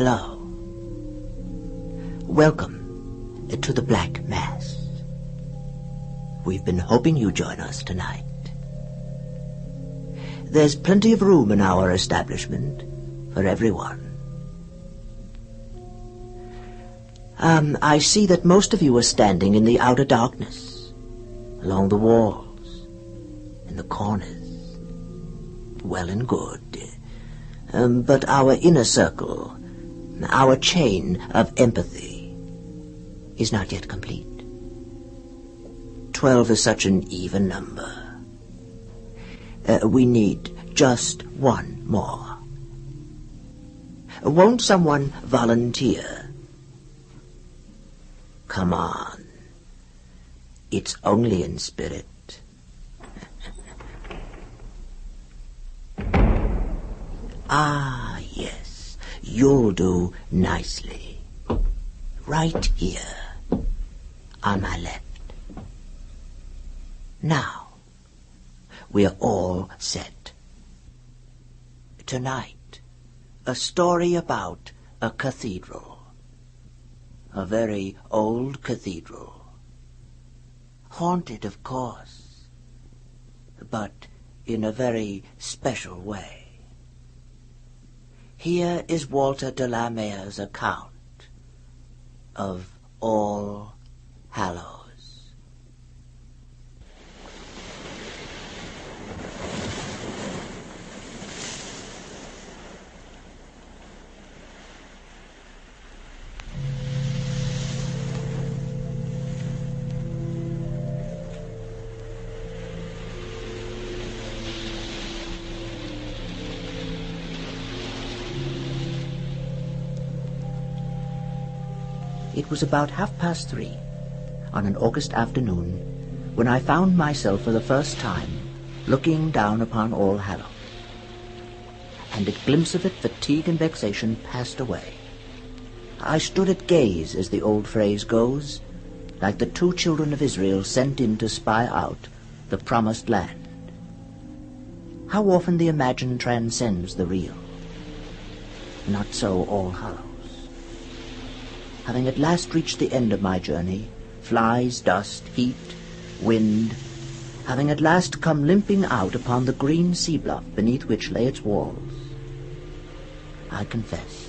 Hello. Welcome to the Black Mass. We've been hoping you'd join us tonight. There's plenty of room in our establishment for everyone. I see that most of you are standing in the outer darkness, along the walls, in the corners. Well and good. But our inner circle, our chain of empathy, is not yet complete. 12 is such an even number. We need just one more. Won't someone volunteer? Come on. It's only in spirit. Ah, yes. You'll do nicely. Right here, on my left. Now, we're all set. Tonight, a story about a cathedral. A very old cathedral. Haunted, of course, but in a very special way. Here is Walter de la Mare's account of All Hallows. It was about 3:30 on an August afternoon when I found myself for the first time looking down upon All Hallows. And at glimpse of it, fatigue and vexation passed away. I stood at gaze, as the old phrase goes, like the 2 children of Israel sent in to spy out the promised land. How often the imagined transcends the real. Not so All Hallows. Having at last reached the end of my journey, flies, dust, heat, wind, having at last come limping out upon the green sea bluff beneath which lay its walls, I confess,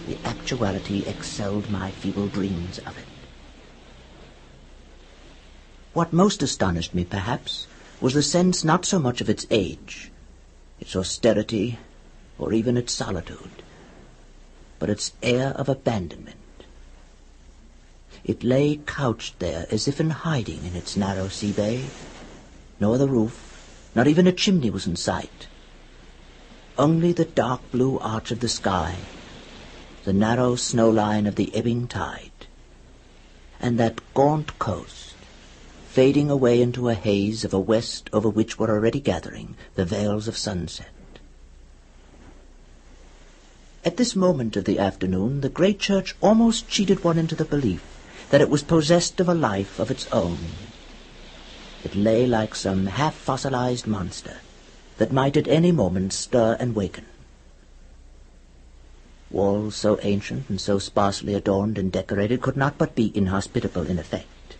the actuality excelled my feeble dreams of it. What most astonished me, perhaps, was the sense not so much of its age, its austerity, or even its solitude, but its air of abandonment. It lay couched there as if in hiding in its narrow sea bay. No other roof, not even a chimney was in sight. Only the dark blue arch of the sky, the narrow snow line of the ebbing tide, and that gaunt coast, fading away into a haze of a west over which were already gathering the veils of sunset. At this moment of the afternoon, the great church almost cheated one into the belief that it was possessed of a life of its own. It lay like some half-fossilized monster that might at any moment stir and waken. Walls so ancient and so sparsely adorned and decorated could not but be inhospitable in effect.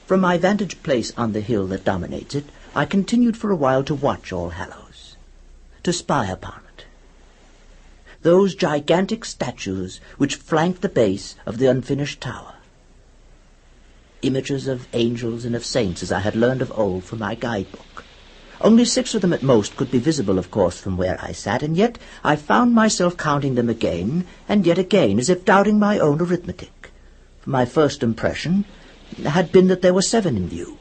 From my vantage place on the hill that dominates it, I continued for a while to watch All Hallows, to spy upon it. Those gigantic statues which flanked the base of the unfinished tower. Images of angels and of saints, as I had learned of old from my guidebook. Only 6 of them at most could be visible, of course, from where I sat, and yet I found myself counting them again and yet again, as if doubting my own arithmetic. For my first impression had been that there were 7 in view.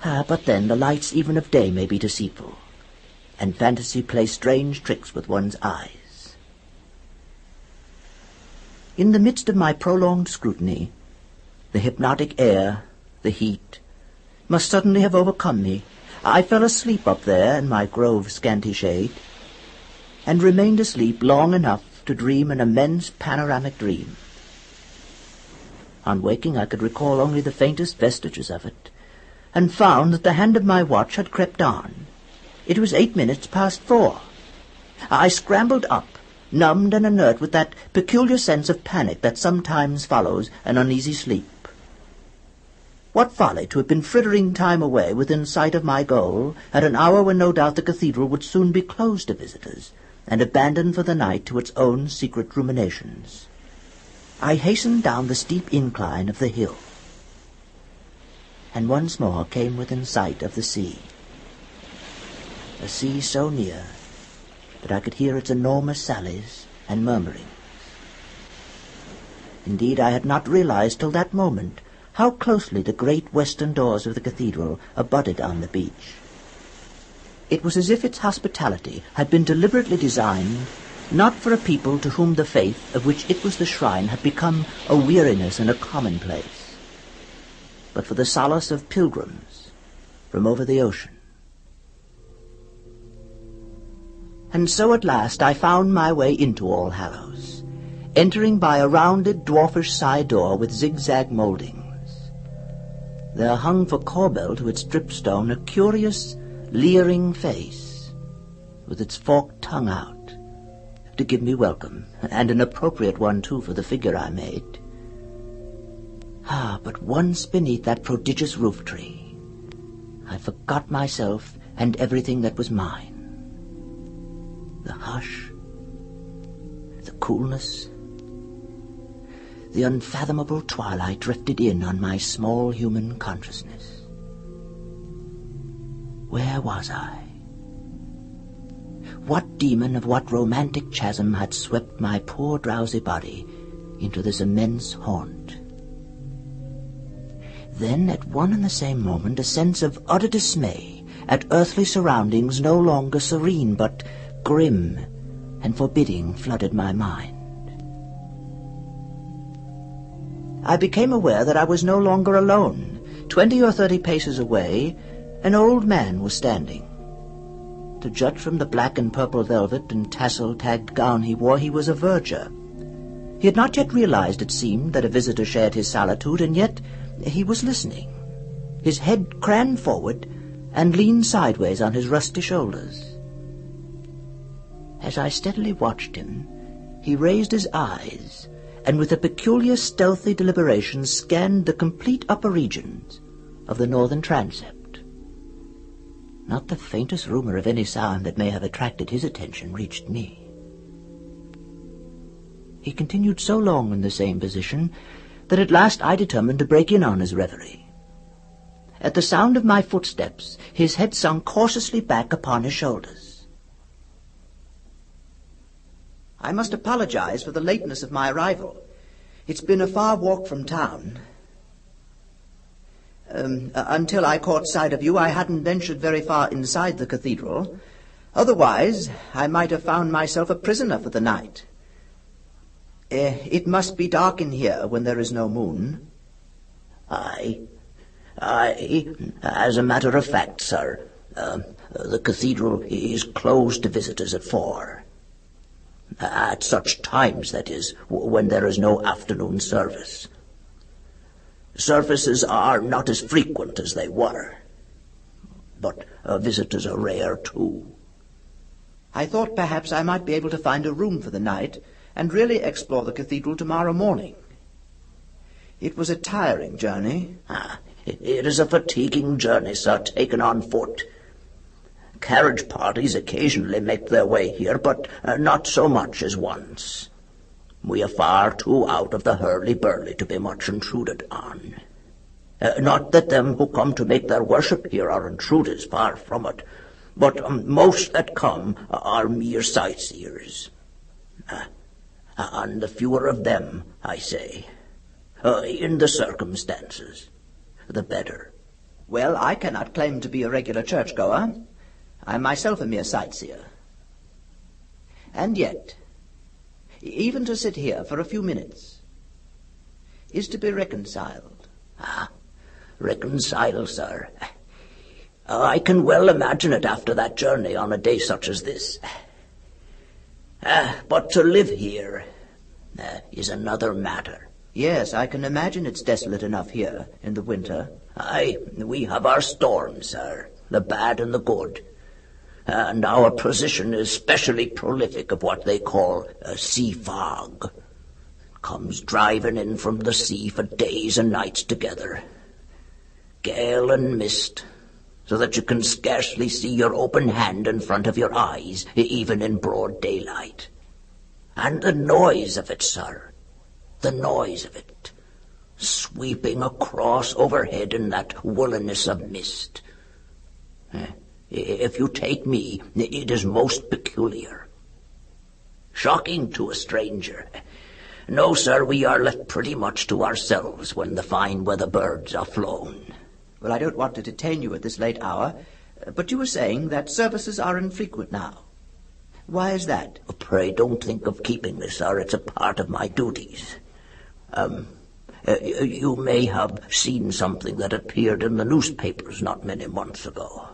But then the lights even of day may be deceitful, and fantasy plays strange tricks with one's eyes. In the midst of my prolonged scrutiny, the hypnotic air, the heat, must suddenly have overcome me. I fell asleep up there in my grove scanty shade, and remained asleep long enough to dream an immense panoramic dream. On waking, I could recall only the faintest vestiges of it, and found that the hand of my watch had crept on. It was 8 minutes past 4, I scrambled up, numbed and inert with that peculiar sense of panic that sometimes follows an uneasy sleep. What folly to have been frittering time away within sight of my goal at an hour when no doubt the cathedral would soon be closed to visitors and abandoned for the night to its own secret ruminations. I hastened down the steep incline of the hill, and once more came within sight of the sea. A sea so near that I could hear its enormous sallies and murmurings. Indeed, I had not realized till that moment how closely the great western doors of the cathedral abutted on the beach. It was as if its hospitality had been deliberately designed not for a people to whom the faith of which it was the shrine had become a weariness and a commonplace, but for the solace of pilgrims from over the ocean. And so at last I found my way into All Hallows, entering by a rounded, dwarfish side door with zigzag mouldings. There hung for corbel to its dripstone a curious, leering face, with its forked tongue out, to give me welcome, and an appropriate one, too, for the figure I made. But once beneath that prodigious roof tree, I forgot myself and everything that was mine. The hush, the coolness, the unfathomable twilight drifted in on my small human consciousness. Where was I? What demon of what romantic chasm had swept my poor drowsy body into this immense haunt? Then, at one and the same moment, a sense of utter dismay at earthly surroundings no longer serene, but grim and forbidding flooded my mind. I became aware that I was no longer alone. 20 or 30 paces away, an old man was standing. To judge from the black and purple velvet and tassel-tagged gown he wore, he was a verger. He had not yet realized, it seemed, that a visitor shared his solitude, and yet he was listening. His head craned forward and leaned sideways on his rusty shoulders. As I steadily watched him, he raised his eyes, and with a peculiar stealthy deliberation scanned the complete upper regions of the northern transept. Not the faintest rumor of any sound that may have attracted his attention reached me. He continued so long in the same position that at last I determined to break in on his reverie. At the sound of my footsteps, his head sunk cautiously back upon his shoulders. "I must apologize for the lateness of my arrival. It's been a far walk from town. Until I caught sight of you, I hadn't ventured very far inside the cathedral. Otherwise, I might have found myself a prisoner for the night. It must be dark in here when there is no moon." Aye, as a matter of fact, sir, the cathedral is closed to visitors at 4. At such times, that is, when there is no afternoon service. Services are not as frequent as they were, but visitors are rare, too. I thought perhaps I might be able to find a room for the night and really explore the cathedral tomorrow morning. It was a tiring journey. It is a fatiguing journey, sir, taken on foot. Carriage parties occasionally make their way here, but not so much as once. We are far too out of the hurly-burly to be much intruded on. Not that them who come to make their worship here are intruders, far from it, but most that come are mere sightseers. And the fewer of them, I say, in the circumstances, the better. Well, I cannot claim to be a regular churchgoer. I myself a mere sightseer. And yet, even to sit here for a few minutes is to be reconciled. Reconciled, sir. I can well imagine it after that journey on a day such as this. But to live here is another matter. Yes, I can imagine it's desolate enough here in the winter. Aye, we have our storms, sir, the bad and the good. and our position is specially prolific of what they call a sea fog. It comes driving in from the sea for days and nights together. Gale and mist, so that you can scarcely see your open hand in front of your eyes, even in broad daylight. And the noise of it, sir, the noise of it, sweeping across overhead in that woolliness of mist. If you take me, it is most peculiar. Shocking to a stranger. No, sir, we are left pretty much to ourselves when the fine weather birds are flown. Well, I don't want to detain you at this late hour, but you were saying that services are infrequent now. Why is that? Pray don't think of keeping me, sir. It's a part of my duties. You may have seen something that appeared in the newspapers not many months ago.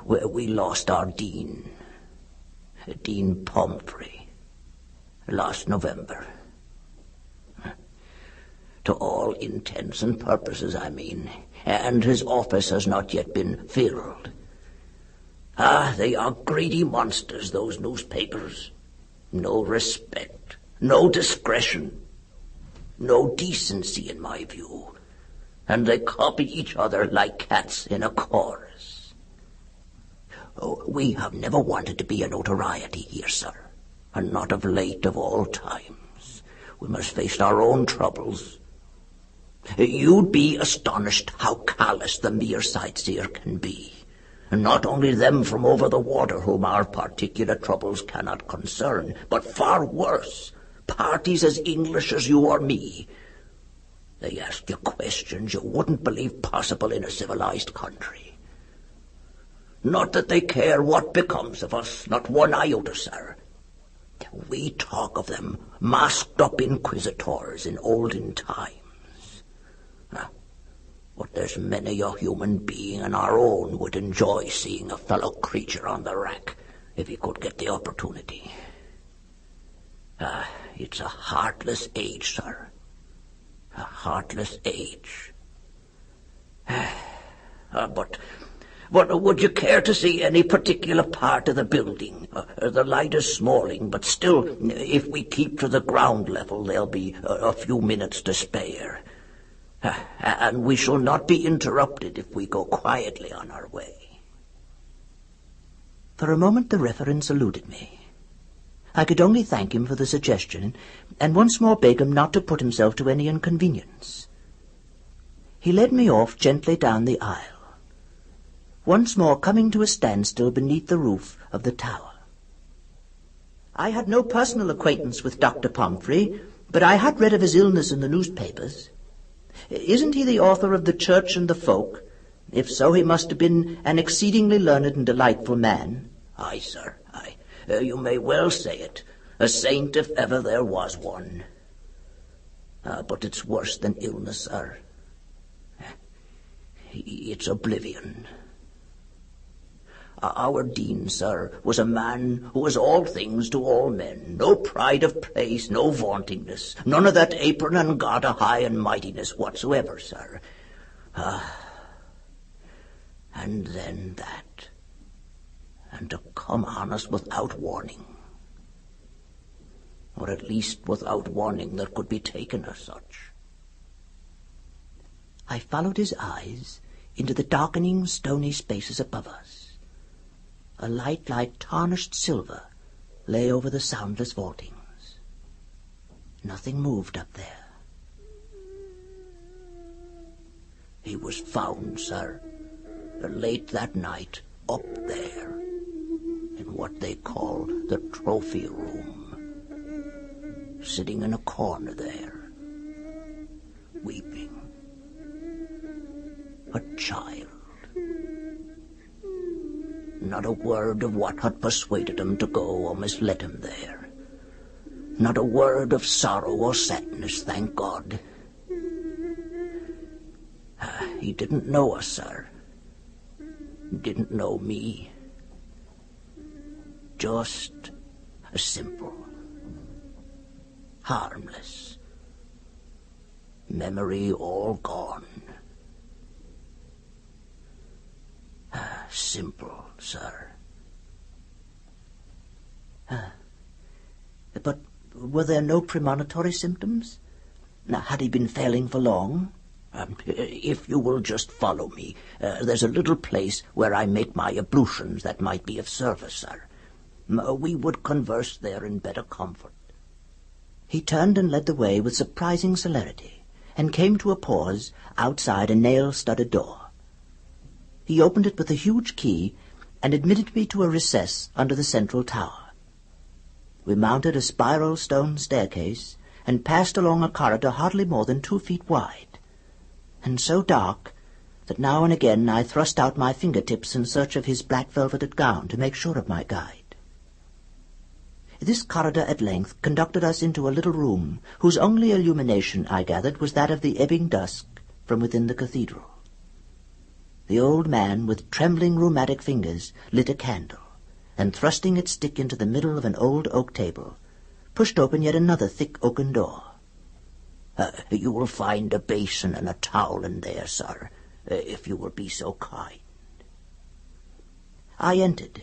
We lost our dean, Dean Pomfrey, last November. To all intents and purposes, I mean, and his office has not yet been filled. They are greedy monsters, those newspapers. No respect, no discretion, no decency in my view, and they copy each other like cats in a chorus. Oh, we have never wanted to be a notoriety here, sir, and not of late of all times. We must face our own troubles. You'd be astonished how callous the mere sightseer can be, and not only them from over the water whom our particular troubles cannot concern, but far worse, parties as English as you or me. They ask you questions you wouldn't believe possible in a civilized country. Not that they care what becomes of us, not one iota, sir. We talk of them masked-up inquisitors in olden times. But there's many a human being in our own would enjoy seeing a fellow creature on the rack if he could get the opportunity. It's a heartless age, sir. A heartless age. But would you care to see any particular part of the building? The light is smalling, but still, if we keep to the ground level, there'll be a few minutes to spare. And we shall not be interrupted if we go quietly on our way. For a moment the reference eluded me. I could only thank him for the suggestion, and once more beg him not to put himself to any inconvenience. He led me off gently down the aisle, once more coming to a standstill beneath the roof of the tower. I had no personal acquaintance with Dr. Pomfrey, but I had read of his illness in the newspapers. Isn't he the author of The Church and the Folk? If so, he must have been an exceedingly learned and delightful man. Aye, sir, aye. You may well say it. A saint if ever there was one. But it's worse than illness, sir. It's oblivion. Our dean, sir, was a man who was all things to all men. No pride of place, no vauntingness, none of that apron and garter high and mightiness whatsoever, sir. And then that. And to come on us without warning. Or at least without warning that could be taken as such. I followed his eyes into the darkening stony spaces above us. A light like tarnished silver lay over the soundless vaultings. Nothing moved up there. He was found, sir, late that night, up there, in what they call the trophy room, sitting in a corner there, weeping. A child. Not a word of what had persuaded him to go or misled him there. Not a word of sorrow or sadness, thank God. He didn't know us, sir. Didn't know me. Just a simple, harmless, memory all gone. simple, sir. But were there no premonitory symptoms? Now, had he been failing for long? If you will just follow me, there's a little place where I make my ablutions that might be of service, sir. We would converse there in better comfort. He turned and led the way with surprising celerity, and came to a pause outside a nail-studded door. He opened it with a huge key, and admitted me to a recess under the central tower. We mounted a spiral stone staircase, and passed along a corridor hardly more than 2 feet wide, and so dark that now and again I thrust out my fingertips in search of his black velveted gown to make sure of my guide. This corridor at length conducted us into a little room, whose only illumination, I gathered, was that of the ebbing dusk from within the cathedral. The old man, with trembling rheumatic fingers, lit a candle, and thrusting its stick into the middle of an old oak table, pushed open yet another thick oaken door. You will find a basin and a towel in there, sir, if you will be so kind. I entered.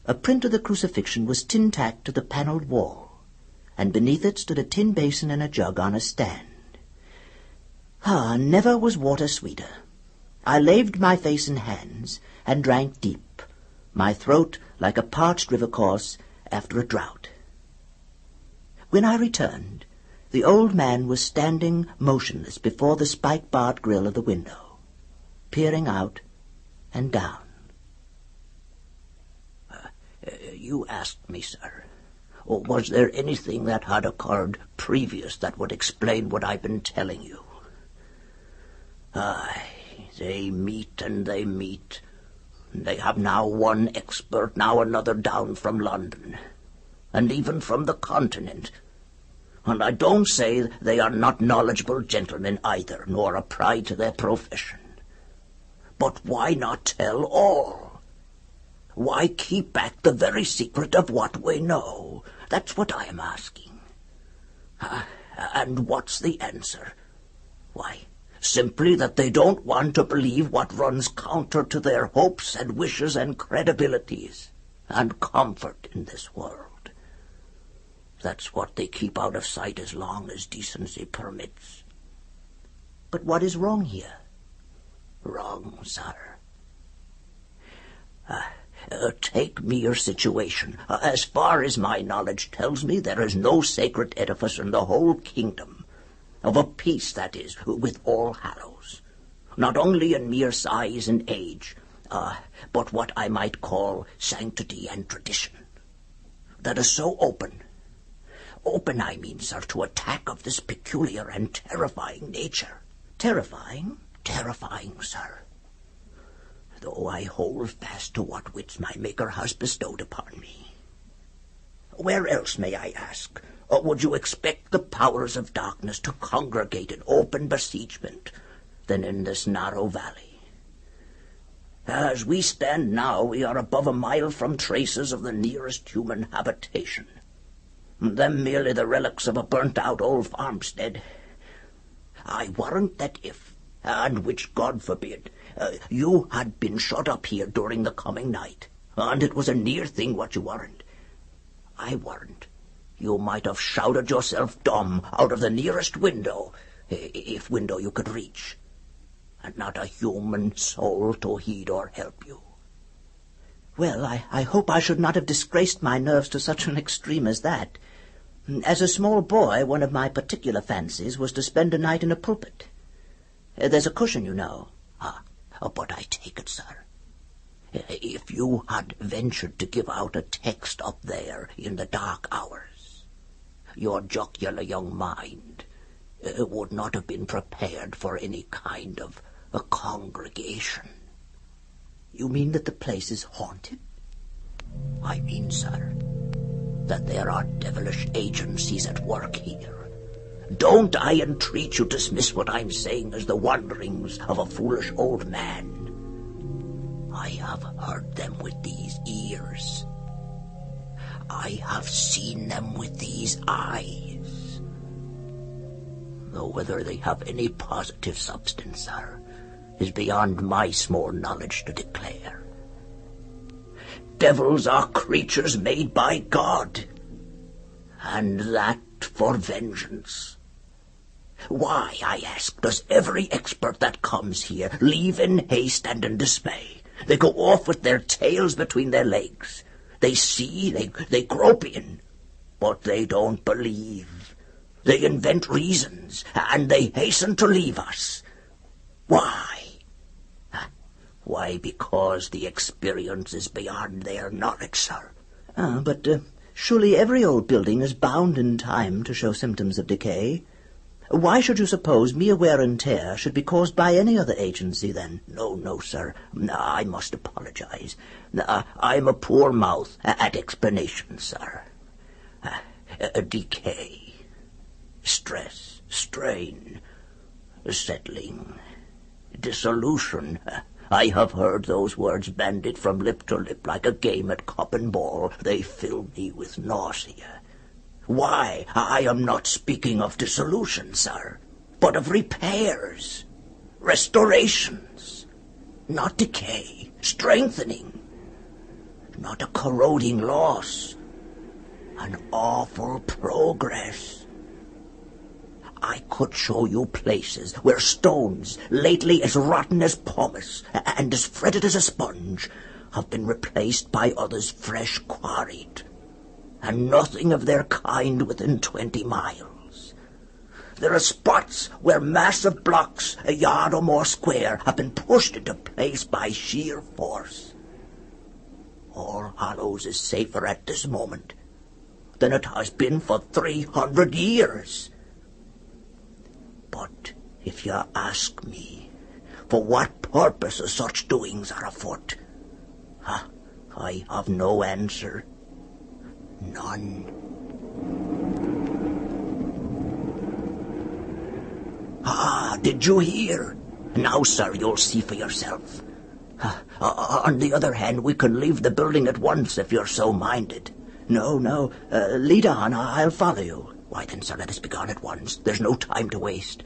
A print of the crucifixion was tin-tacked to the panelled wall, and beneath it stood a tin basin and a jug on a stand. Never was water sweeter. I laved my face and hands, and drank deep, my throat like a parched river course after a drought. When I returned, the old man was standing motionless before the spike-barred grille of the window, peering out and down. You asked me, sir, was there anything that had occurred previous that would explain what I've been telling you? Aye, they meet and they meet. They have now one expert, now another down from London, and even from the continent. And I don't say they are not knowledgeable gentlemen either, nor a pride to their profession. But why not tell all? Why keep back the very secret of what we know? That's what I am asking. And what's the answer? Why, simply that they don't want to believe what runs counter to their hopes and wishes and credibilities and comfort in this world. That's what they keep out of sight as long as decency permits. But what is wrong here? Wrong, sir. Take mere situation. As far as my knowledge tells me, there is no sacred edifice in the whole kingdom, of a piece, that is, with All Hallows, not only in mere size and age, but what I might call sanctity and tradition, that is so open, I mean, sir, to attack of this peculiar and terrifying nature. Terrifying? Terrifying, sir. Though I hold fast to what wits my Maker has bestowed upon me. Where else, may I ask, would you expect the powers of darkness to congregate in open besiegement than in this narrow valley? As we stand now, we are above a mile from traces of the nearest human habitation, them merely the relics of a burnt-out old farmstead. I warrant that if, and which God forbid, you had been shut up here during the coming night, and it was a near thing what you weren't, I warrant you might have shouted yourself dumb out of the nearest window, if window you could reach, and not a human soul to heed or help you. Well, I hope I should not have disgraced my nerves to such an extreme as that. As a small boy, one of my particular fancies was to spend a night in a pulpit. There's a cushion, you know. But I take it, sir, if you had ventured to give out a text up there in the dark hours, your jocular young mind would not have been prepared for any kind of a congregation. You mean that the place is haunted? I mean, sir, that there are devilish agencies at work here. Don't, I entreat you, dismiss what I'm saying as the wanderings of a foolish old man. I have heard them with these ears. I have seen them with these eyes. Though whether they have any positive substance, sir, is beyond my small knowledge to declare. devils are creatures made by God, and that for vengeance. Why, I ask, does every expert that comes here leave in haste and in dismay? They go off with their tails between their legs. They see, they grope in, but they don't believe. They invent reasons, and they hasten to leave us. Why? Why, because the experience is beyond their knowledge, sir. But surely every old building is bound in time to show symptoms of decay. Why should you suppose mere wear and tear should be caused by any other agency, then? No, sir. I must apologize. I'm a poor mouth at explanations, sir. Decay, stress, strain, settling, dissolution. I have heard those words bandied from lip to lip like a game at cup and ball. They fill me with nausea. Why, I am not speaking of dissolution, sir, but of repairs, restorations, not decay, strengthening, not a corroding loss, an awful progress. I could show you places where stones, lately as rotten as pumice and as fretted as a sponge, have been replaced by others fresh quarried, and nothing of their kind within 20 miles. There are spots where massive blocks, a yard or more square, have been pushed into place by sheer force. All Hallows is safer at this moment than it has been for 300 years. But if you ask me for what purposes such doings are afoot, I have no answer. None. Did you hear? Now, sir, you'll see for yourself. On the other hand, we can leave the building at once if you're so minded. No, lead on, I'll follow you. Why then, sir, let us be gone at once. There's no time to waste.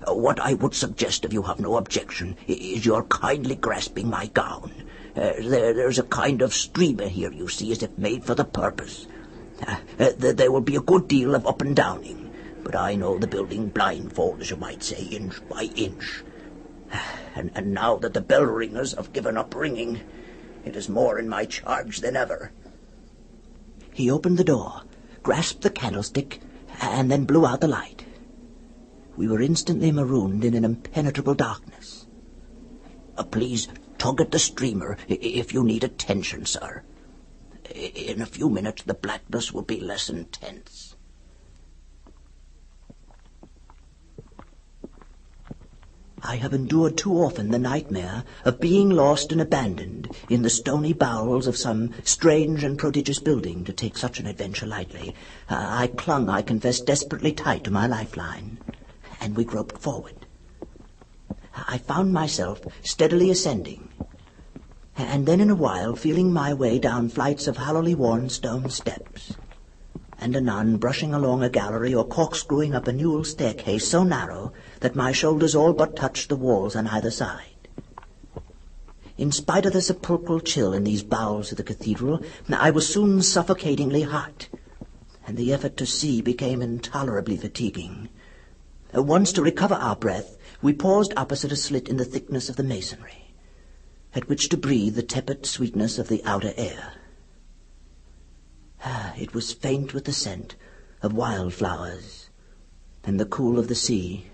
What I would suggest, if you have no objection, is your kindly grasping my gown. There's a kind of streamer here, you see, as if made for the purpose. There will be a good deal of up and downing, but I know the building blindfold, as you might say, inch by inch. And now that the bell ringers have given up ringing, it is more in my charge than ever. He opened the door, grasped the candlestick, and then blew out the light. We were instantly marooned in an impenetrable darkness. Please tug at the streamer if you need attention, sir. In a few minutes the blackness will be less intense. I have endured too often the nightmare of being lost and abandoned in the stony bowels of some strange and prodigious building to take such an adventure lightly. I clung, I confess, desperately tight to my lifeline, and we groped forward. I found myself steadily ascending, and then in a while feeling my way down flights of hollowly worn stone steps, and anon brushing along a gallery or corkscrewing up a newel staircase so narrow that my shoulders all but touched the walls on either side. In spite of the sepulchral chill in these bowels of the cathedral, I was soon suffocatingly hot, and the effort to see became intolerably fatiguing. Once, to recover our breath, we paused opposite a slit in the thickness of the masonry, at which to breathe the tepid sweetness of the outer air. It was faint with the scent of wildflowers and the cool of the sea.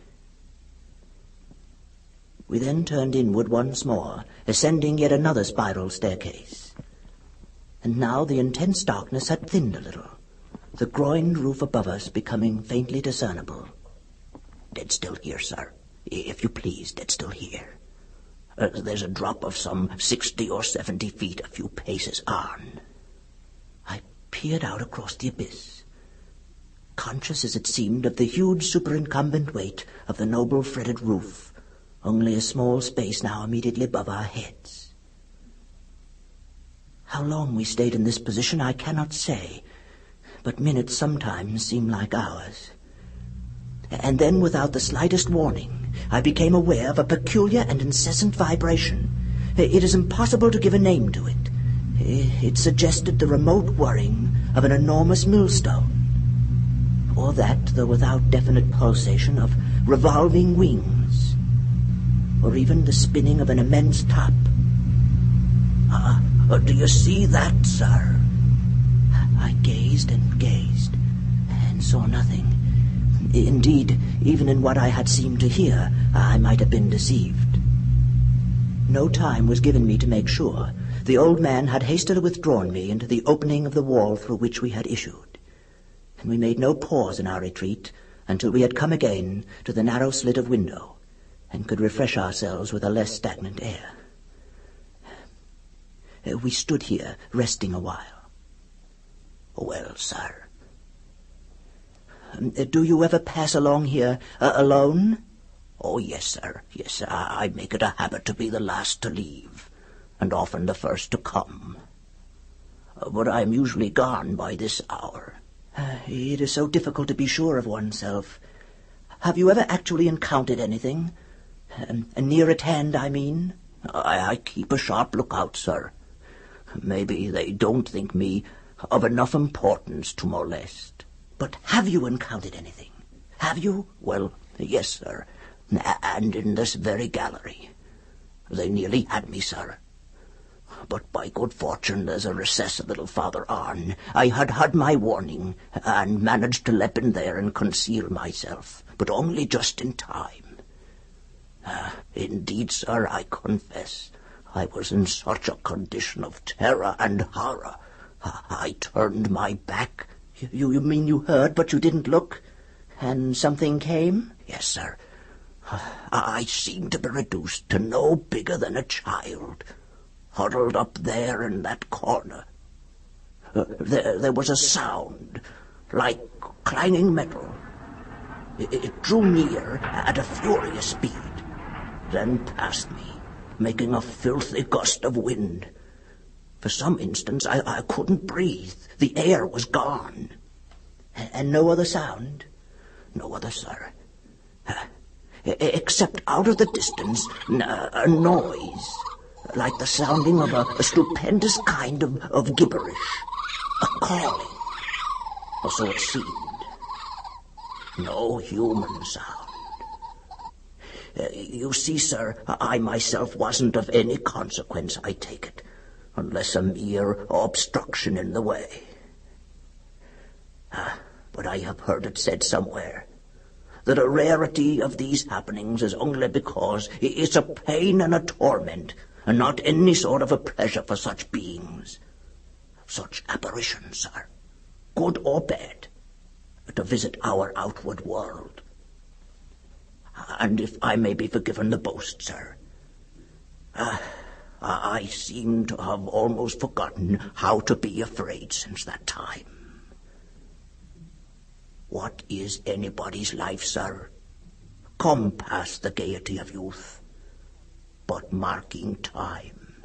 We then turned inward once more, ascending yet another spiral staircase. And now the intense darkness had thinned a little, the groined roof above us becoming faintly discernible. Dead still here, sir. If you please, dead still here. There's a drop of some 60 or 70 feet a few paces on. I peered out across the abyss, conscious as it seemed of the huge superincumbent weight of the noble fretted roof, only a small space now immediately above our heads. How long we stayed in this position I cannot say, but minutes sometimes seem like hours. And then, without the slightest warning, I became aware of a peculiar and incessant vibration. It is impossible to give a name to it. It suggested the remote whirring of an enormous millstone, or that, though without definite pulsation, of revolving wings, or even the spinning of an immense top. Do you see that, sir? I gazed and gazed, and saw nothing. Indeed, even in what I had seemed to hear, I might have been deceived. No time was given me to make sure. The old man had hastily withdrawn me into the opening of the wall through which we had issued, and we made no pause in our retreat until we had come again to the narrow slit of window, and could refresh ourselves with a less stagnant air. We stood here, resting a while. Well, sir. Do you ever pass along here alone? Oh, yes, sir. Yes, I make it a habit to be the last to leave, and often the first to come. But I am usually gone by this hour. It is so difficult to be sure of oneself. Have you ever actually encountered anything? Near at hand, I mean? I keep a sharp lookout, sir. Maybe they don't think me of enough importance to molest. But have you encountered anything? Have you? Well, yes, sir, and in this very gallery. They nearly had me, sir. But by good fortune there's a recess a little farther on. I had had my warning, and managed to leap in there and conceal myself, but only just in time. Indeed, sir, I confess, I was in such a condition of terror and horror. I turned my back. You mean you heard, but you didn't look? And something came? Yes, sir. I seemed to be reduced to no bigger than a child, huddled up there in that corner. There was a sound, like clanging metal. It drew near at a furious speed, then past me, making a filthy gust of wind. For some instants I couldn't breathe. The air was gone. And no other sound? No other, sir. Except out of the distance a noise, like the sounding of a stupendous kind of gibberish, a calling, or so it seemed. No human sound. You see, sir, I myself wasn't of any consequence, I take it, unless a mere obstruction in the way. But I have heard it said somewhere that a rarity of these happenings is only because it's a pain and a torment, and not any sort of a pleasure for such beings, such apparitions, sir, good or bad, to visit our outward world. And if I may be forgiven the boast, sir, I seem to have almost forgotten how to be afraid since that time. What is anybody's life, sir? Come past the gaiety of youth, but marking time.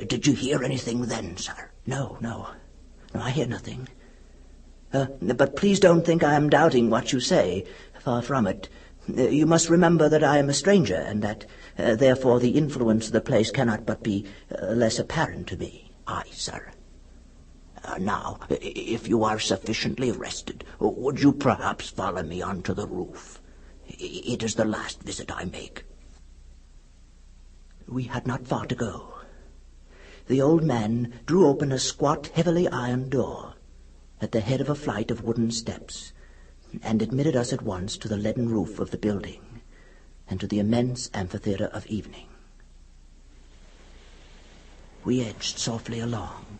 Did you hear anything then, sir? No, I hear nothing. But please don't think I am doubting what you say. Far from it. You must remember that I am a stranger, and that, therefore, the influence of the place cannot but be less apparent to me. Aye, sir. Now, if you are sufficiently rested, would you perhaps follow me onto the roof? It is the last visit I make. We had not far to go. The old man drew open a squat, heavily ironed door at the head of a flight of wooden steps, and admitted us at once to the leaden roof of the building and to the immense amphitheater of evening. We edged softly along,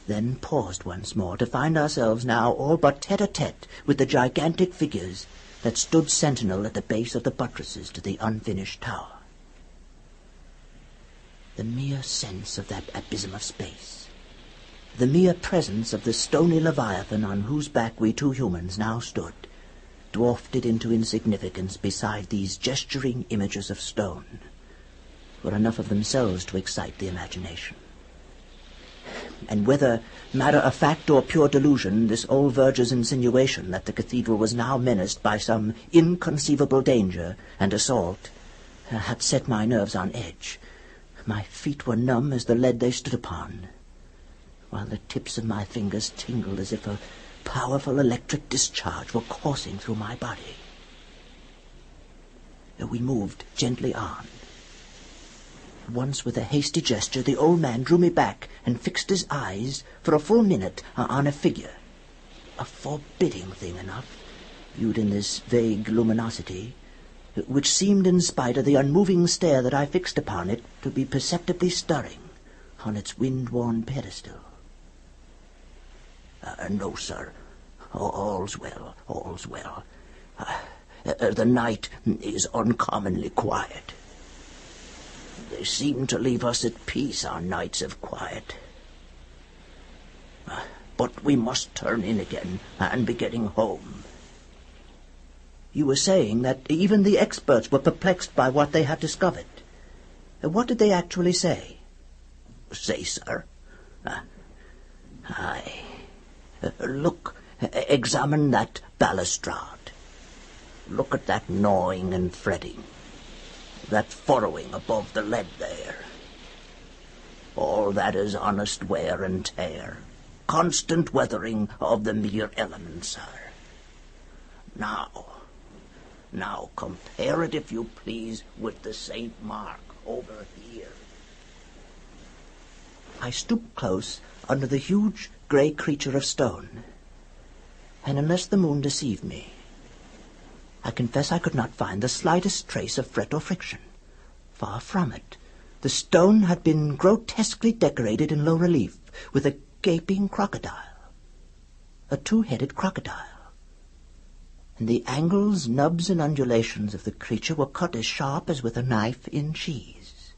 then paused once more to find ourselves now all but tete-a-tete with the gigantic figures that stood sentinel at the base of the buttresses to the unfinished tower. The mere sense of that abysm of space, the mere presence of the stony leviathan on whose back we two humans now stood, dwarfed it into insignificance beside these gesturing images of stone, were enough of themselves to excite the imagination. And whether matter of fact or pure delusion, this old verger's insinuation that the cathedral was now menaced by some inconceivable danger and assault had set my nerves on edge. My feet were numb as the lead they stood upon, while the tips of my fingers tingled as if a powerful electric discharge were coursing through my body. We moved gently on. Once, with a hasty gesture, the old man drew me back and fixed his eyes for a full minute on a figure, a forbidding thing enough, viewed in this vague luminosity, which seemed, in spite of the unmoving stare that I fixed upon it, to be perceptibly stirring on its wind-worn pedestal. No, sir. All's well, all's well. The night is uncommonly quiet. They seem to leave us at peace on nights of quiet. But we must turn in again and be getting home. You were saying that even the experts were perplexed by what they had discovered. What did they actually say? Say, sir? Look, examine that balustrade. Look at that gnawing and fretting, that furrowing above the lead there. All that is honest wear and tear, constant weathering of the mere elements, sir. Now compare it, if you please, with the St. Mark over here. I stooped close under the huge grey creature of stone, and unless the moon deceived me, I confess I could not find the slightest trace of fret or friction. Far from it. The stone had been grotesquely decorated in low relief with a gaping crocodile, a two-headed crocodile, and the angles, nubs, and undulations of the creature were cut as sharp as with a knife in cheese.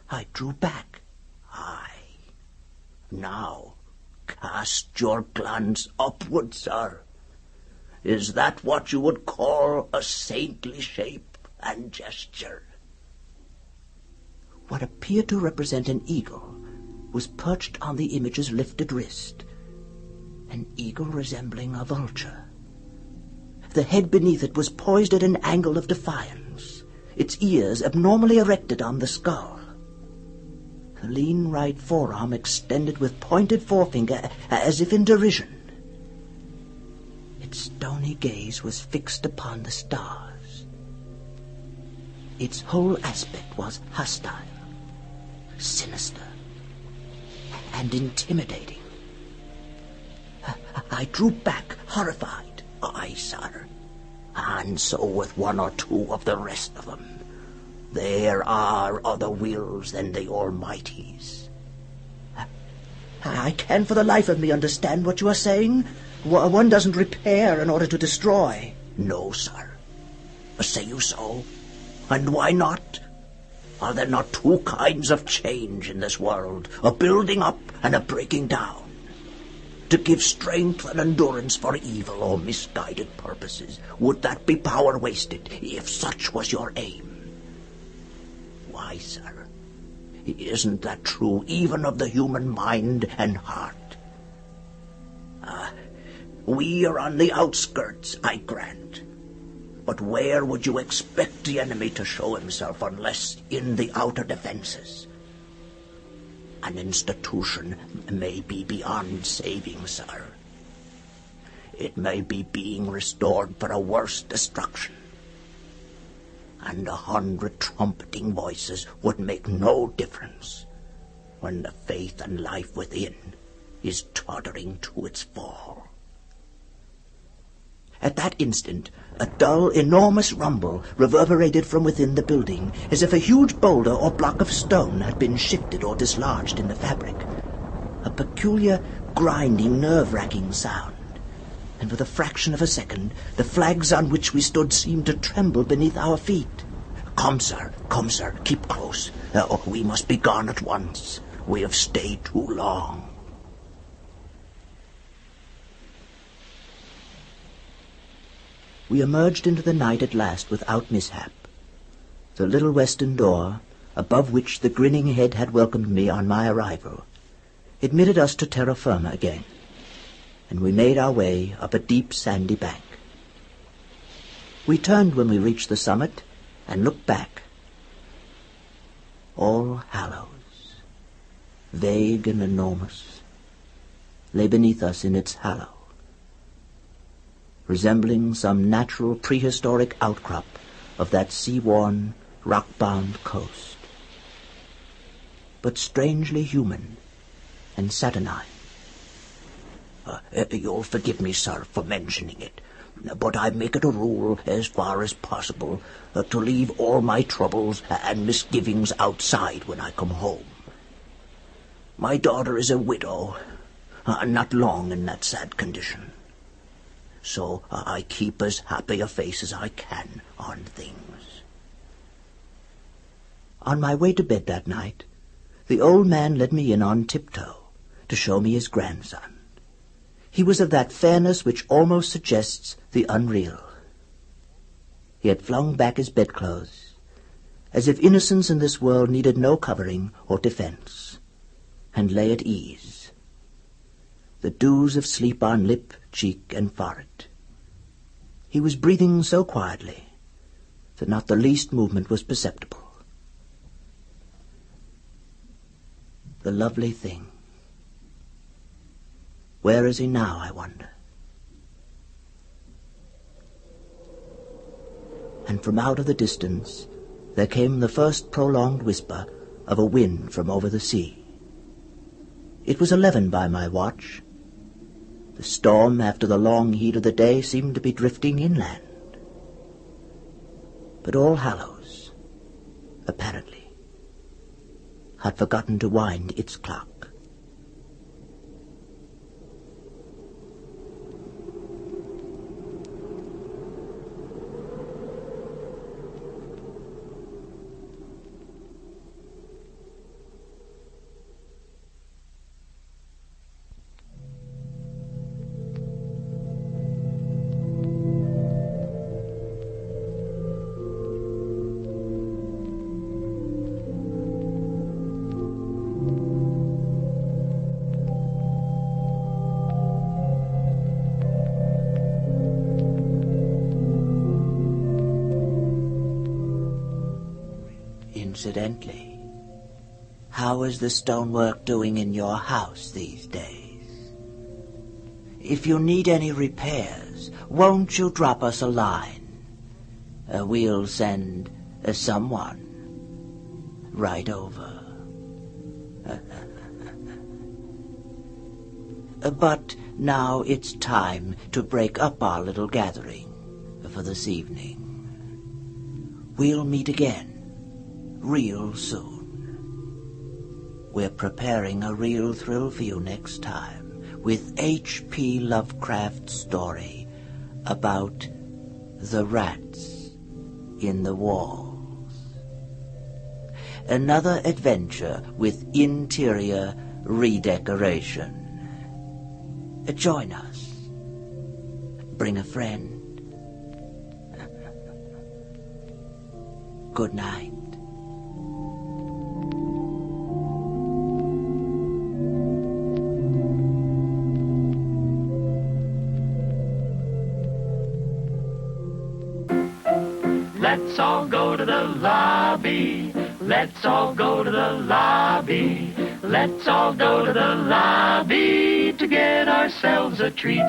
I drew back. Now, cast your glance upward, sir. Is that what you would call a saintly shape and gesture? What appeared to represent an eagle was perched on the image's lifted wrist, an eagle resembling a vulture. The head beneath it was poised at an angle of defiance, its ears abnormally erected on the skull. The lean right forearm extended with pointed forefinger as if in derision. Its stony gaze was fixed upon the stars. Its whole aspect was hostile, sinister, and intimidating. I drew back, horrified. Aye, sir, and so with one or two of the rest of them. There are other wills than the Almighty's. I can't for the life of me understand what you are saying. One doesn't repair in order to destroy. No, sir. Say you so? And why not? Are there not two kinds of change in this world, a building up and a breaking down? To give strength and endurance for evil or misguided purposes, would that be power wasted, if such was your aim? Why, sir, isn't that true even of the human mind and heart? We are on the outskirts, I grant. But where would you expect the enemy to show himself unless in the outer defenses? An institution may be beyond saving, sir. It may be being restored for a worse destruction. And 100 trumpeting voices would make no difference when the faith and life within is tottering to its fall. At that instant, a dull, enormous rumble reverberated from within the building, as if a huge boulder or block of stone had been shifted or dislodged in the fabric. A peculiar, grinding, nerve-wracking sound. And for the fraction of a second, the flags on which we stood seemed to tremble beneath our feet. Come, sir, keep close. We must be gone at once. We have stayed too long. We emerged into the night at last without mishap. The little western door, above which the grinning head had welcomed me on my arrival, admitted us to terra firma again, and we made our way up a deep sandy bank. We turned when we reached the summit and looked back. All Hallows, vague and enormous, lay beneath us in its hallow, resembling some natural prehistoric outcrop of that sea-worn, rock-bound coast, but strangely human and saturnine. You'll forgive me, sir, for mentioning it, but I make it a rule, as far as possible, to leave all my troubles and misgivings outside when I come home. My daughter is a widow, not long in that sad condition. So I keep as happy a face as I can on things. On my way to bed that night, the old man led me in on tiptoe to show me his grandson. He was of that fairness which almost suggests the unreal. He had flung back his bedclothes, as if innocence in this world needed no covering or defense, and lay at ease, the dews of sleep on lip, cheek, and forehead. He was breathing so quietly that not the least movement was perceptible. The lovely thing. Where is he now, I wonder? And from out of the distance there came the first prolonged whisper of a wind from over the sea. It was 11 by my watch. The storm, after the long heat of the day, seemed to be drifting inland. But All Hallows, apparently, had forgotten to wind its clock. Incidentally, how is the stonework doing in your house these days? If you need any repairs, won't you drop us a line? We'll send someone right over. But now it's time to break up our little gathering for this evening. We'll meet again real soon. We're preparing a real thrill for you next time with H.P. Lovecraft's story about the rats in the walls. Another adventure with interior redecoration. Join us. Bring a friend. Good night. Let's all go to the lobby. Let's all go to the lobby. Let's all go to the lobby to get ourselves a treat.